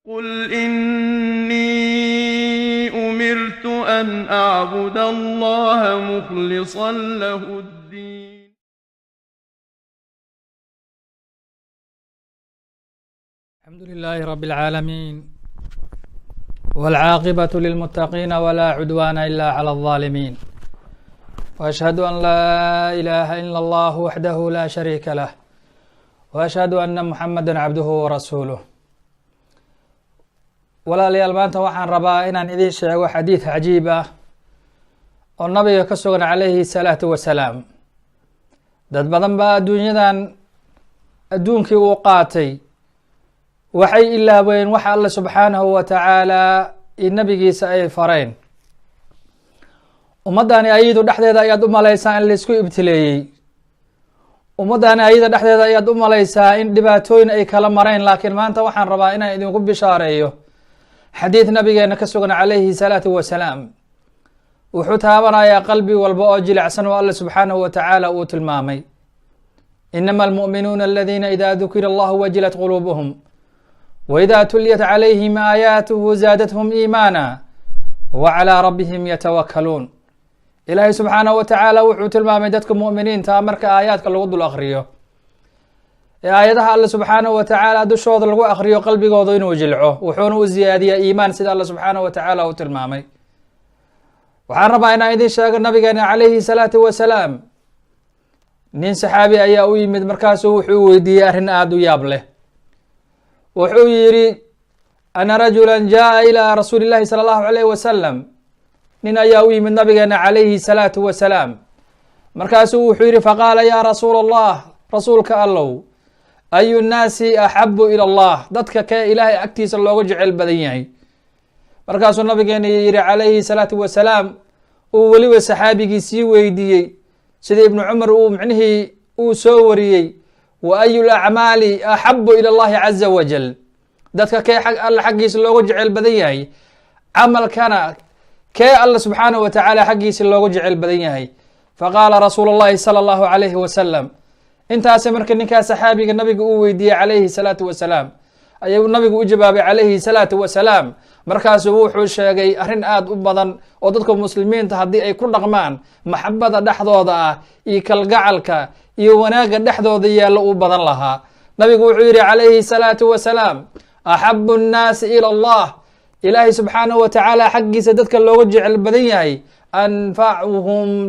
قل إني أمرت أن أعبد الله مخلصا له الدين. الحمد لله رب العالمين والعاقبة للمتقين ولا عدوان إلا على الظالمين، وأشهد أن لا إله إلا الله وحده لا شريك له، وأشهد أن محمدا عبده ورسوله. walaalayaal maanta waxaan rabaa inaan idin sheego xadiid cajiib ah oo nabiga ka sugan calayhi salaatu wasalaam. dad badan baa adduunkii uu qaatay waxay ilaaween waxa alle subxaanahu wa tacaala iyo nabigiisa ay fareen. ummaddaani ayadu dhexdeeda ayaad u malaysaa in laisku ibtileeyey. ummaddaani ayada dhexdeeda ayaad u malaysaa in dhibaatooyin ay kala mareen, laakiin maanta waxaan rabaa inaan idinku bishaareeyo xadiid nabigeena ka sugan calayhi salaatu wasalaam. wuxuu taabanayaa qalbi walba oo jilicsan oo alle subxaanahu wa tacaala uu tilmaamay. inama almu'minuuna aladiina idaa dukira allahu wajilat quluubuhum waidaa tuliyat calayhim aayaatuhu zaadathum iimaana wacalaa rabbihim yatawakkaluun. ilaahay subxaanahu wa tacaala wuxuu tilmaamay dadka mu'miniinta marka aayaadka lagu dul akriyo ee aayadaha alle subxaanahu wa tacaala dushooda lagu akriyo qalbigooda inuu jilco, wuxuuna u ziyaadiyaa iimaan sida alle subxaanahu wa tacaala uu tilmaamay. waxaan rabaa inaan idin sheego nabigeena calayhi salaatu wasalaam. nin saxaabi ayaa u yimid, markaasuu wuxuu weydiiyey arrin aada u yaab leh. wuxuu yidhi ana rajulan jaa ilaa rasuuli llahi sala allahu alayhi wasalam. nin ayaa u yimid nabigeena calayhi salaatu wasalaam. markaasuu wuxuu yidhi faqaala yaa rasuula allah, rasuulka allow, ayu nnaasi axabu ila allah, dadka kee ilaahay agtiisa looga jecel badan yahay? markaasuu nabigeena yihi calayhi salaatu wasalaam, uu weliba saxaabigii sii weydiiyey sida ibnu cumar uu micnihii uu soo wariyey, wa ayu lacmaali axabu ila allahi caza wajal, dadka kee alle xaggiisa looga jecel badan yahay? camalkana kee alle subxaanahu wa tacaala xaggiisa looga jecel badan yahay? faqaala rasuulu llahi sala allahu alayhi wasalam. intaasi marka ninkaa saxaabiga nabiga uu weydiiyey calayhi salaatu wasalaam ayuu nabigu u jawaabay calayhi salaatu wasalaam. markaasuu wuxuu sheegay arrin aada u badan oo dadka muslimiinta haddii ay ku dhaqmaan maxabada dhexdooda ah iyo kalgacalka iyo wanaagga dhexdooda yaalla u badan lahaa. nabigu wuxuu yihi calayhi salaatu wasalaam, axabu nnaasi ila allah, ilaahay subxaanahu wa tacaala xaggiisa dadka looga jecel badan yahay anfacuhum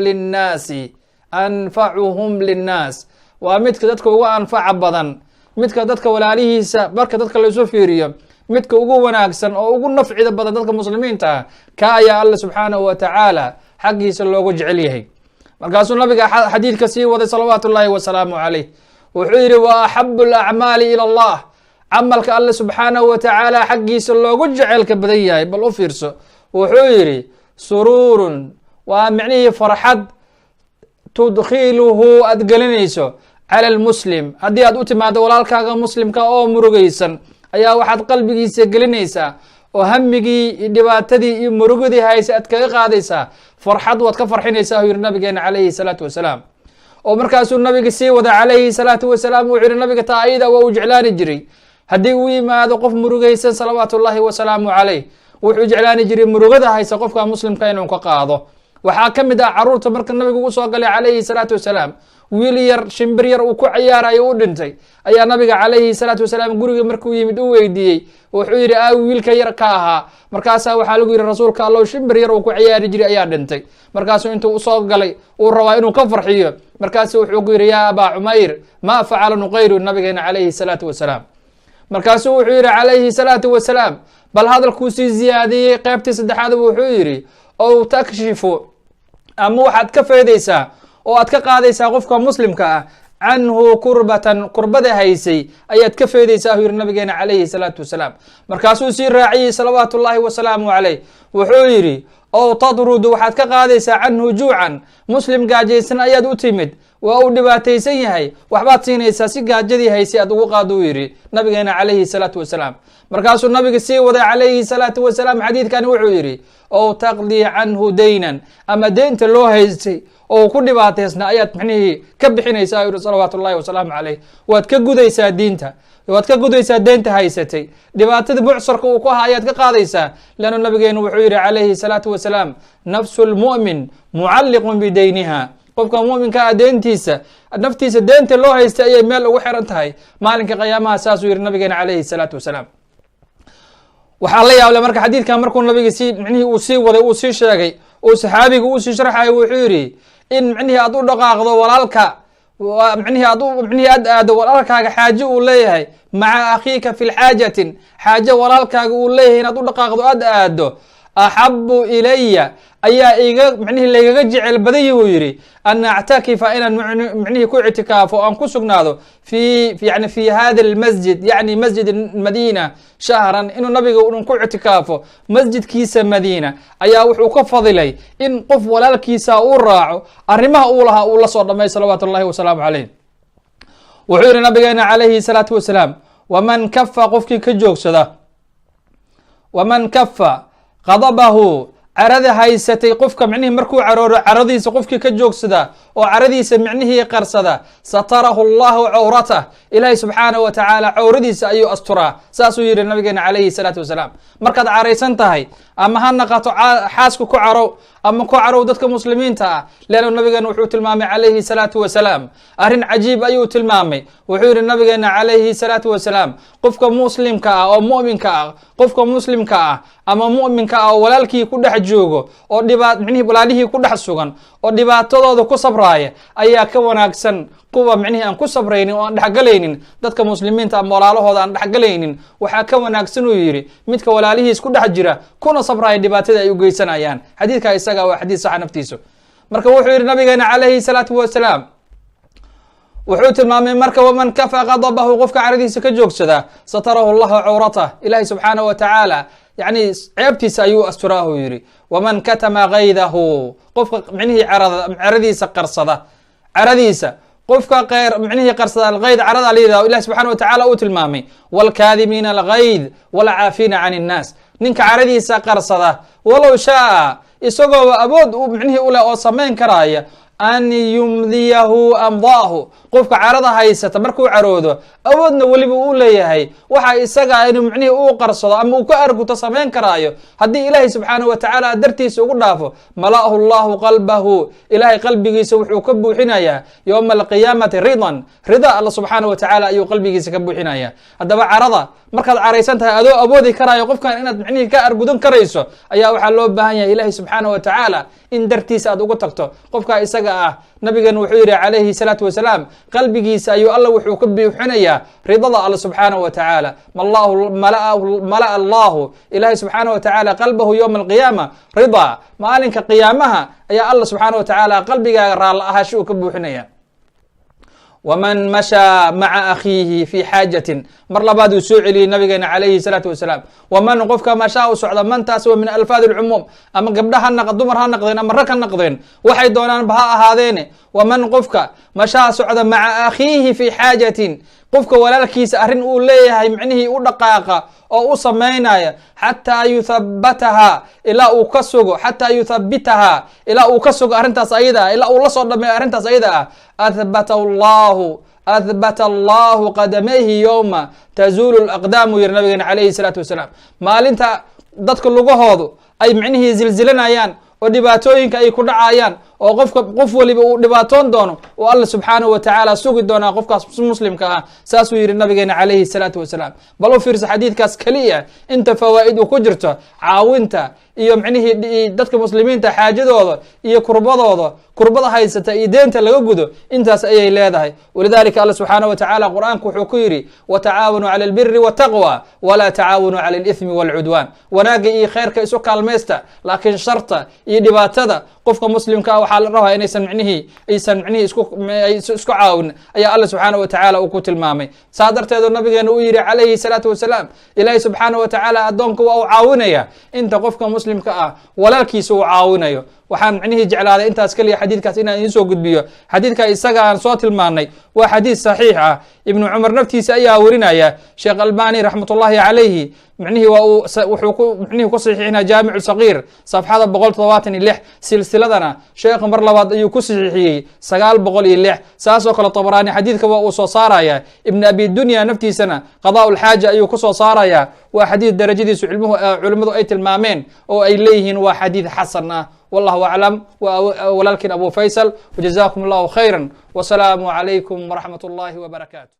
linnaas, waa midka dadka ugu anfaca badan, midka dadka walaalihiisa marka dadka laysu fiiriyo midka ugu wanaagsan oo ugu nafcida badan dadka muslimiinta ah, ka ayaa alle subxaanahu wa tacaala xaggiisa loogu jecel yahay. markaasuu nabiga xadiidka sii waday salawaatu ullaahi wasalaamu calayh. wuxuu yidhi wa axabu alacmaali ila allah, camalka alle subxaanahu wa tacaala xaggiisa loogu jecelka badan yahay. bal u fiirso, wuxuu yidhi suruurun, waa micnihii farxad tudkhiluhu aada gelinayso cala almuslim. haddii aad u timaado walaalkaaga muslimka oo murugaysan ayaa waxaad qalbigiisa gelinaysaa oo hamigii iyo dhibaatadii iyo murugadii haysa aad kaga qaadaysaa, farxad waad ka farxinaysaa u yihi nabigeena calayhi salaatu wasalaam. oo markaasuu nabiga sii wada calayhi salaatu wasalaam, wuxuu yihi nabiga taa ayada waa uu jeclaani jiray haddii uu yimaado qof murugaysan salawaatu ullaahi wasalaamu calayh, wuxuu jeclaani jiray murugada haysa qofka muslimka inuu ka qaado. waxaa ka mid ah caruurta marka nabigu u soo galay calayhi salaatu wasalaam, wiil yar shimbir yar uu ku ciyaarayo u dhintay ayaa nabiga calayhi salaatu wasalaam guriga markuu yimid u weydiiyey. wuxuu yidhi wiilka yar ka ahaa. markaasaa waxaa lagu yihi rasuulka allow, shimbir yar uu ku ciyaari jiray ayaa dhintay. markaasuu intuu usoo galay uu rabaa inuu ka farxiyo, markaasu wuxuu ku yidhi yaa abaa cumayr maa facala nuqayru, nabigeena calayhi salaatu wasalaam. markaasuu wuxuu yidhi calayhi salaatu wasalaam, bal hadalkuu sii ziyaadiyey qeybtii saddexaad wuxuu yidhi ow takshifu, ama waxaad ka feedaysaa oo aad ka qaadaysaa qofka muslimka ah canhu kurbatan, kurbada haysay ayaad ka feedaysaa u yihi nabigeena calayhi salaatu wasalaam. markaasuu sii raaciyey salawaatu ullaahi wasalaamu calayh. wuxuu yidhi ow tadrudu, waxaad ka qaadaysaa canhu juucan, muslim gaajaysan ayaad u timid, waa uu dhibaataysan yahay, waxbaad siinaysaa si gaajadii haysay aad ugu qaado u yidhi nabigeena calayhi salaatu wasalaam. markaasuu nabiga sii waday calayhi salaatu wasalaam xadiidkani wuxuu yidhi ow taqdii canhu daynan, ama deynta loo haystay oo ku dhibaataysna ayaad micnihii ka bixinaysaa yuri salawaatu ullahi wasalaamu calayh. waad ka gudaysaa diinta, waad ka gudaysaa deynta haysatay, dhibaatada mucsarka uu ku ahaa ayaad ka qaadaysaa. leannu nabigeenu wuxuu yidhi calayhi salaatu wasalaam, nafsu lmu'min mucalliqun bidayniha. qofka mu'minka deentiisa, naftiisa deenta loo haysta ayay meel ugu xiran tahay maalinka qiyaamaha. saasuu yidhi nabigeena calayhi salaatu wasalaam. waxaa la yaable marka xadiidkan markuu nabiga micnihii uu sii waday, uu sii sheegay, uu saxaabiga uu sii sharxayo, wuxuu yidhi in micnihii aad u dhaqaaqdo walaalka, micnihii aad aado walaalkaaga xaaje uu leeyahay, maca akhiika fi lxaajatin, xaaje walaalkaaga uu leeyahay inaad u dhaqaaqdo aad aado, axabu ilaya ayaa micnihii laygaga jecel badanya uu yidhi an actakifa inaan micnihii ku ictikaafo, aan ku sugnaado yani fi hada lmasjid, yani masjid madiina shahran, inuu nabiga un ku ictikaafo masjidkiisa madiina ayaa wuxuu ka fadilay in qof walaalkiisa uu raaco arrimaha uu lahaa uu la soo dhamay salawaatu ullahi wasalaamu calayh. wuxuu yidhi nabigeena calayhi salaatu wasalaam, waman kafa qofkii ka joogsada, waman kafa qadabahu carada haysatay qofka micnihii markuu carooro caradiisa qofkii ka joogsada oo caradiisa micnihii qarsada, satarahu allahu cawratah, ilaahay subxaanahu wa tacaala cawradiisa ayuu asturaa. saasuu yidhi nabigeena calayhi salaatu wasalaam. markaad caraysan tahay ama ha naqato xaaska ku carow ama ku carow dadka muslimiinta ah, leannu nabigeena wuxuu tilmaamay calayhi salaatu wasalaam arrin cajiib ayuu tilmaamay. wuxuu yidhi nabigeena calayhi salaatu wasalaam, qofka muslimka ah oo mu'minka ah, qofka muslimka ah ama mu'minka ah oo walaalkii ku dhex joogo oo micnihii walaalihii ku dhex sugan oo dhibaatadooda ku sabraaya ayaa ka wanaagsan kuwa micnihii aan ku sabraynin oo aan dhexgalaynin dadka muslimiinta ama walaalahooda aan dhexgalaynin. waxaa ka wanaagsan uu yidhi midka walaalihiis ku dhex jira kuna sabraaya dhibaatada ay u geysanayaan. xadiidka isaga waa xadiid saxa naftiisu. marka wuxuu yidhi nabigeena calayhi salaatu wasalaam, wuxuu tilmaamay marka waman kafa qadabahu qofka caradiisa ka joogsada, satarahu allahu cawratah, ilaahay subxaanahu wa tacaala yani ceebtiisa ayuu asturaahu yidhi. waman katama kaydahu qofka micnihii caradiisa qarsada, caradiisa qofka micnihii qarsada, alkayd carada layidhahdo ilahi subxana wa tacala uu tilmaamay, waalkaadimiina alkayd walcaafiina can innaas. ninka caradiisa qarsada walow shaa isagooba awood micnihii uleh oo samayn karaaya an yumdiyahu amdaahu, qofka carada haysata markuu caroodo awoodna weliba uu leeyahay waxa isaga inuu micnihii uu qarsado ama uu ka arguto samayn karaayo. haddii ilaahay subxaanahu wa tacaala dartiisa ugu dhaafo, mala'ahu llahu qalbahu, ilaahay qalbigiisa wuxuu ka buuxinayaa yowma alqiyaamati ridan, rida alla subxaanahu wa tacaala ayuu qalbigiisa ka buuxinaya. haddaba carada markaad caraysan tahay adoo awoodi karaayo qofkan inaad micnihii ka argudan karayso ayaa waxaa loo baahan yahay ilaahay subxaanahu wa tacaala in dartiisa aad uga tagto. qofka isaga ah nabigeena wuxuu yidhi calayhi salaatu wasalaam, qalbigiisa ayuu alla wuxuu ka buuxinayaa ridada alla subxaanahu wa tacaala. mala'a allahu, ilaahay subxaanahu wa tacaala qalbahu yowma alqiyaama rida, maalinka qiyaamaha ayaa alla subxaanahu wa tacaala qalbigaaga raalla ahaashi uu ka buuxinaya. waman mashaa maca akhiihi fi xaajatin, mar labaad uu soo celiyey nabigeena calayhi salaatu wasalaam. waman qofka mashaa u socda, mantaas waa min alfaadi lcumuum, ama gabdha dumar ha naqdeen ama rag ha naqdeen, waxay doonaanba ha ahaadeene. waman qofka mashaa socda maca akhiihi fi xaajatin, qofka walaalkiisa arrin uu leeyahay micnihii u dhaqaaqa oo u samaynaya, xataa yuthabataha ilaa uu ka sugo, xataa yuthabitaha ilaa uu ka sugo arrintaas ayada ah, ilaa uu la soo dhameeyo arrintaas ayada ah, athbata allahu qadamayhi yowma tazuulu laqdaamu yiri nabigeena calayhi salaatu wasalaam. maalinta dadka lugahoodu ay micnihii zilzilanayaan oo dhibaatooyinka ay ku dhacayaan oo qof waliba uu dhibaatoon doono oo alla subxaanahu wa tacaala sugi doonaa qofkaas muslimka ah. saasuu yidhi nabigeena calayhi salaatu wasalaam. bal u fiirsa xadiidkaas keliya inta fawaa'id uu ku jirto caawinta iyo micnihii dadka muslimiinta xaajadooda iyo kurbada haysata iyo deenta laga gudo, intaas ayay leedahay. walidalika alla subxaanahu wa tacaala qur'aanku wuxuu ku yidhi, watacaawanuu cala albiri wataqwa walaa tacaawanuu cala alithmi waalcudwaan. wanaagga iyo khayrka isu kaalmaysta, laakiin sharta iyo dhibaatada qofka muslimka ah waxaa la rabaa inaysan micnihii isku caawin ayaa alla subxaanahu wa tacaala uu ku tilmaamay. saa darteedu nabigeena uu yidhi calayhi salaatu wasalaam, ilaahay subxaanahu wa tacaala addoonka waa uu caawinaya inta qofka muslimka ah walaalkiisa uu caawinayo. waxaan micnihii jeclaaday intaas keliya xadiidkaas inaan idiin soo gudbiyo. xadiidka isaga aan soo tilmaanay waa xadiid saxiix ah, ibnu cumar naftiisa ayaa werinaya. sheekh albani raxmatullahi calayhi معنيه معنيه كصحيحنا جامع الصغير صفحة بقول طواتن اللح سلسلتنا شيخ مر لباد أيو كصحيحي سقال بقول اللح ساسو كلا طبراني حديث كوا وصارايا ابن أبي الدنيا نفتي سنة قضاء الحاجة أيو كصارايا وحديث درجة دي علمه أي المامين أو أي ليهن وحديث حسن والله أعلم ولكن أبو فيصل وجزاكم الله خيرا والسلام عليكم ورحمة الله وبركاته.